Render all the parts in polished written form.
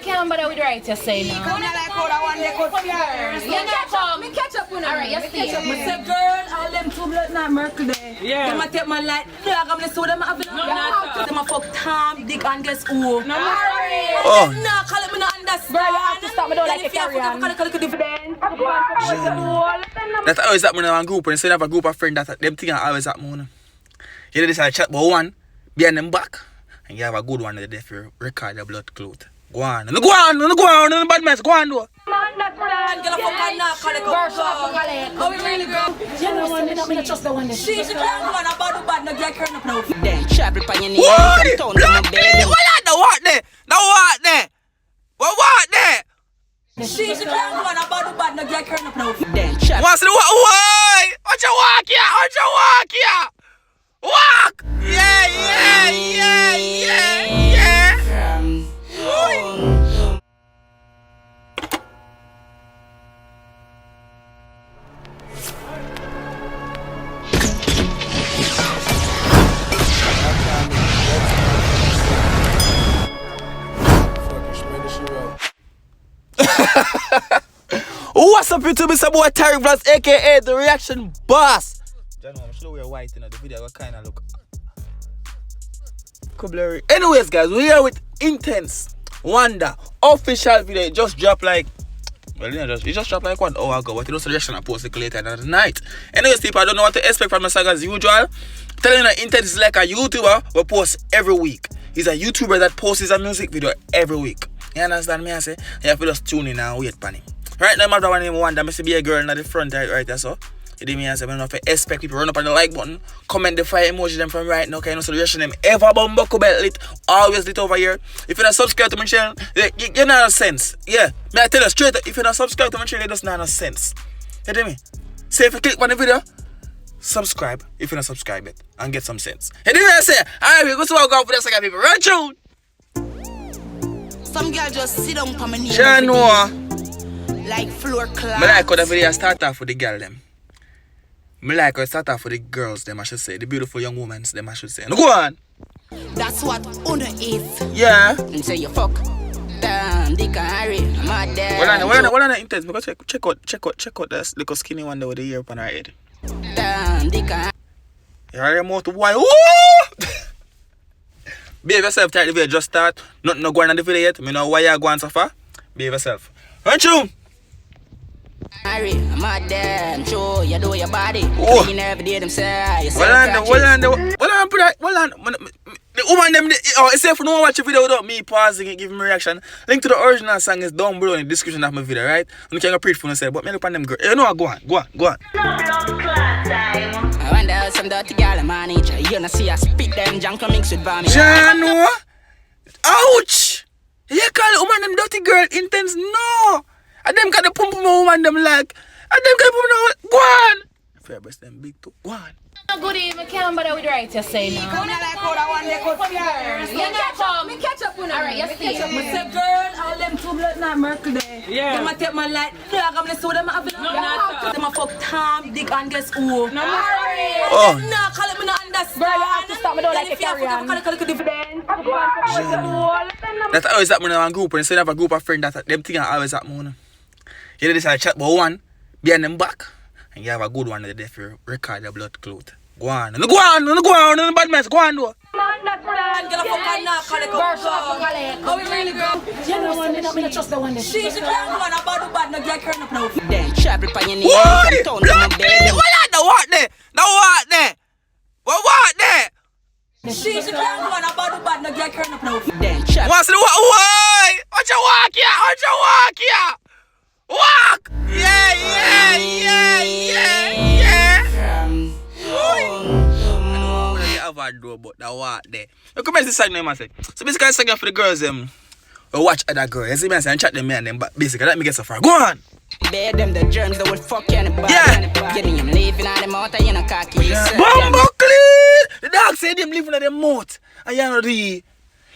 can't bother with the right you say now. Come like how that one they cut yours. You not come. Me catch up with Alright, you see. Me say girl, all them two blood not Merkel there. Yeah. Them a take man like dog. I'm gonna show them have No, not them a fuck Tom, Dick and guess who? No, Oh. No, call it me not understand. Bro, you have to stop me don't like a carry-on. That's always that when I'm in a group and instead of a group of friends that them things are always that moon. You know this I chat about one, behind them back. And you have a good one there for record your blood clot. Go on, no go on, no go on, no bad mess, go on though. Man, that's that. Get a fuck now, call it go. How we really go? You know what, me not trust the one that She can't go on about the bad, no get her up now. Then travel on your knees What? and turn them a bed. What there? The what there? What there? She can't go on about the bad, no get her up now. Then travel. What's the what? Why? What you walk here? What you walk here? Walk! Yeah, yeah, yeah, yeah, yeah. What's up, YouTube? It's your boy Tyrekevlogs, aka the reaction boss. John, I'm sure we're white in the video. What kind of look? Blurry. Anyways, guys, we're here with Intence Wonder official video. It just dropped like, well, it just dropped like 1 hour ago. But it was a reaction I posted later in the night. Anyways, people, I don't know what to expect from the saga as usual. Telling you that Intence is like a YouTuber who posts every week. He's a YouTuber that posts a music video every week. You understand me? I say you have to just tune in and wait for him. Right now, I'm one name Wonder. I see be a girl in the front right there, so. You did me answer, I don't know if I expect people run up on the like button, comment the fire emoji them from right now, okay? No solution them ever bumbuckle belt lit, always lit over here. If you're not subscribed to my channel, you're not a sense. Yeah, may I tell you straight up, if you're not subscribed to my channel, it does not have sense. You hear me? Say if you click on the video, subscribe if you're not subscribed yet, and get some sense. You hear me? I say, alright, we go to walk out for the second people. Run through! Some girl just sit down for my knees. Like floor class. I like how the video start off with the girl them. I like how it start off with the girls them, I should say. The beautiful young women them, I should say. Now go on! That's what honor is. Yeah. And say you fuck. Damn, Dick and Harry. I'm out there. Well, on Intence, because check out this little skinny one there with the ear upon her head. Damn, Dick and You're remote to boy. Woo! Behave yourself, type the video just start. Nothing no going on the video yet. I know why you're going so far. Behave yourself. Run through! Harry, I'm out there. I'm sure you do your body. Oh. You never did them say. You the woman them, it's safe for no one watch a video without me pausing and giving me reaction. Link to the original song is down below in the description of my video, right? You can go preach for myself, but me look on them girl. You know what? Go on. I wonder how some dirty girl man each. You don't see us spit them junk mix with vomit. Jano? Ouch! You call the woman them dirty girl Intence? No! And them got the pump woman them like. And them got the pump. Go on! Fair breast them big too. Go on. Good evening, can't bother with the right you say now. Come like how that one they cut yours. You not come. Me catch up with them. Alright, you see. Me say girl, all them two blood not Merkel there. Yeah. Them a take man like dog. I'm gonna show them have No, not them a fuck Tom, Dick and guess who? No, Oh. No, call it me not understand. Bro, you have to stop me don't like a carry-on. That's always that when I'm in a group and instead of a group of friends that them things are always that moon. You know this I chat about one, behind them back. And you have a good one there for record your blood clot. Go on, no bad mess, go on though. Man, that's that. Get a fuck now, call it go. How we really go? You know what, me not trust the one that She can't go on about the bad, no get her up now. Then travel on your knees What? and turn them a bed. What there? What there? She can't go on about the bad, no get her up now. Then travel. What's the what? Why? What you walk here? Walk! Yeah. But that what there. You come this side now, man. So basically, I second for the girls we watch other girls. You see me and chat them and them, but basically let me get so far. Go on. Bear them the germs that will fuck you in the body. Yeah. Getting him living out the mouth and you know cocky. Bumbo clean! The dog said him living at the mouth. And you know the.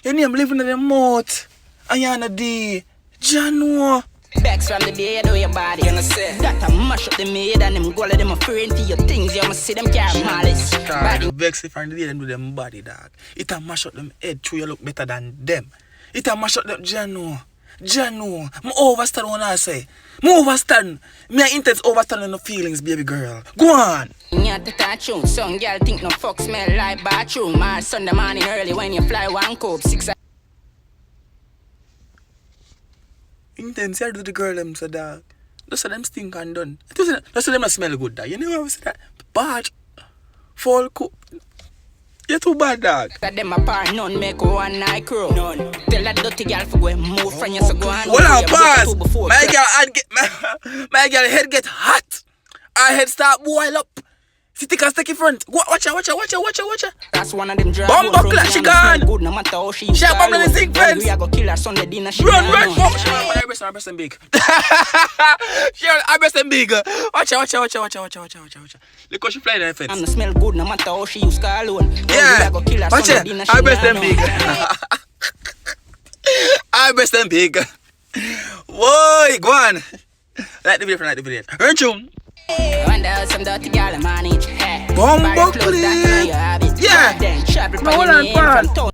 Your name living at the mouth. And you know the. Jano. Backs from the day you do your body, you know say. That a mash up the maid and them go let them afraid to your things. You must see them carry malice. Body vex if from the day them do them body, dog. It a mash up them head through you look better than them. It a mash up them Jano. Jano, I overstand what I say. I overstand. Me and Intence overstand the feelings, baby girl. Go on. Yeah, the tune. Some girl think no fuck smell like bathroom. My Sunday morning early when you fly one cope 6. Intence, here do the girl them so dog. Just so them stink and done. Just so them not smell good dog. You know how I say that? Bad. Fall cook. You're too bad dog. That them apart, none make one night crew. None. Tell that dirty girl for go move from you so go on. Hold on, pause. My girl head get hot. Her head start boil up. She take a sticky front. Watch out. That's one of them drugs. Bumbo class, she gone. Good no matter how she She a bumble the sink fence. We a go kill her Sunday dinner. Run. Her breast and big. She her breast and big. Watch out. Look how she flying in the fence. I'm the smell good no matter how she use car alone. Yeah. Watch it. Her breast and big. Her breast and big. Whoa, go on. Like the video. Run tune. Wonder some dirty girl manage. Bumbo clean. Yeah. Hold on, pause.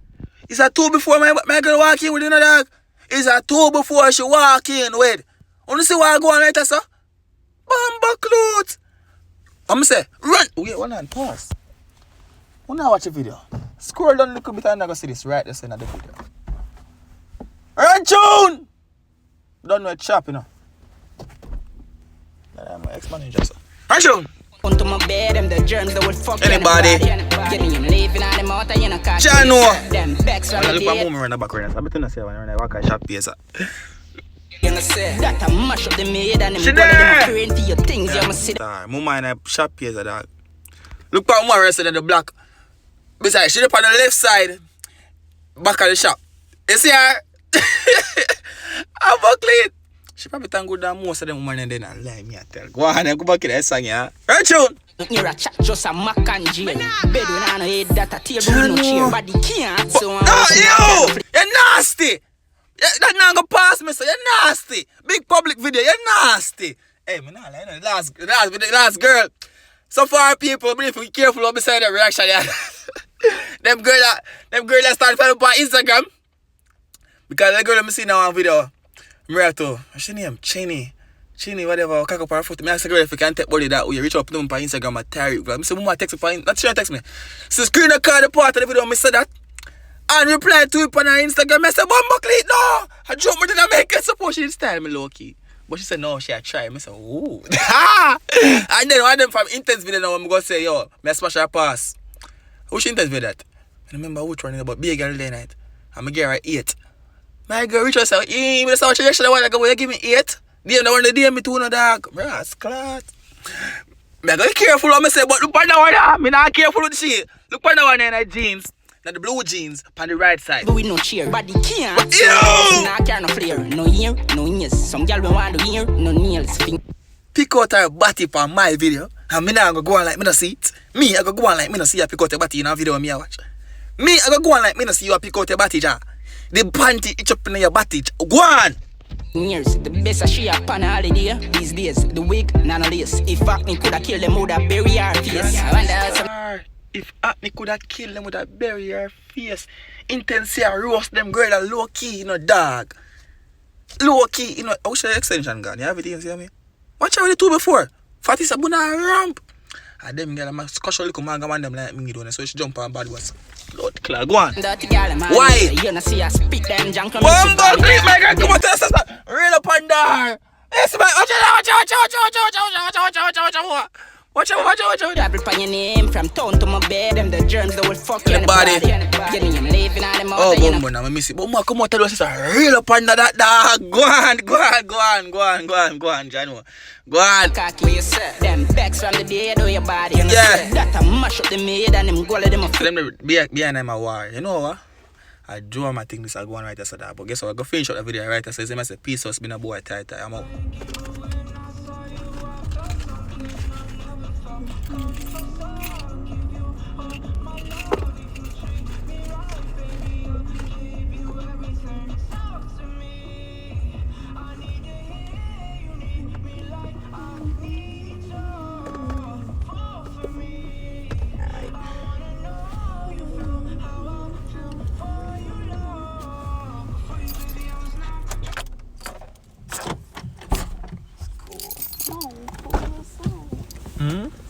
It's a 2 before my girl walk in with another dog. It's a 2 before she walk in with. Wanna see what I go on right there, sir? Bumbo clothes. I'm say, run. Wait, hold on, pause. Wanna watch the video? Scroll down a little bit and I go see this right there in the video. Run tune. Don't know it sharp, you know. I'm my ex-manager, sir. Run tune. Onto my bed, them the germs that will fuck anybody. Getting him leaving on them out, you know, catch them backs from the look at movement in the background. I'm between us here when I walk a shop piece. You know, say that I mash up the maid and them them praying for your things. You must see that. Mama in a shop piece, dog. Look at Mama resting in the block. Besides, she up on the left side, back of the shop. You see her? I'm buckling. She probably thank good that most of them women and then I lie me I tell. Go on and go back in that song, yeah. Right tune. You're a chat just a mac and jail. Bed when I know head that a table no chair. Body can't so you! You're nasty! That not gonna pass me, so you're nasty. Big public video, you're nasty. Hey, man, nah, like, last girl. So far people, but if we careful up beside the reaction, yeah. them girl that start following up on Instagram. Because the girl that I see now on video. Mirato, she name Chinny, whatever, cock up her foot. I ask the girl if you can take body that way, reach up to them on Instagram at Tyrekevlogs. I say, Mama text me for not sure text me. So screen the card the part of the video, I said that. And reply to it on her Instagram, I said, Bumbo cleat, no! I joke me to make it, suppose she didn't style me low key. But she said, no, she had tried. I said, ooh. And then one of them from Intence video now, I'm going to say, yo, I smash her pass. Which Intence video that? I remember which one about big girl day night. I'm going to get her 8. My girl reach us out, you just saw she while ago, you give me 8. The one the DM me 2 no dog. Brass clot. I gotta be careful what I say, but look at that one, I'm not careful with the shit. Look at that one in the jeans. Now the blue jeans on the right side. But we no cheer. Body can't. Nah, can't no flare. No ear, no ears. Some girl we want to hear, no nails. Pick out her body for my video. And me now go on like me no see it. Me, I go on like me no see you pick out your body in a video me I watch. Me, I go on like me no see you pick out your body, ja. The panty itch up in your body. Go on! Years, the best she up on a holiday. These days, the wig, none of this. If acne could have killed them with a bury her face. If acne could have killed them with a bury her face. Intence roast them girl a low key, you know, dog. Low key, you know. I wish the extension gone. You have it, you see me? Watch out with the 2 before. Fatty Sabuna ramp. And them girl, I'm a scotch little man, and them like me doing so she jump on bad ones. Lord, Claire, go on. Why? You know, see, I speak them junk on Bumbo, please, my girl, come on, tell us that. Real up on there. Yes, man. Watch out. Double on your name from town to my bed. Them the germs that will fuck you in the body. Getting him living on them out. Oh, Bumbo, now I miss it. But ma, come on, tell us it's real up under that dog. Go on, Jano. Go on. Cocky, you say. Them backs from the dead or your body. Yeah. That a mash up the maid and them go let them. Them behind them a war. You know what? I draw my thing this I go on right there so that. But guess what? I go finish up the video right there. So I say peace us been a boy tight. I'm out. Hmm?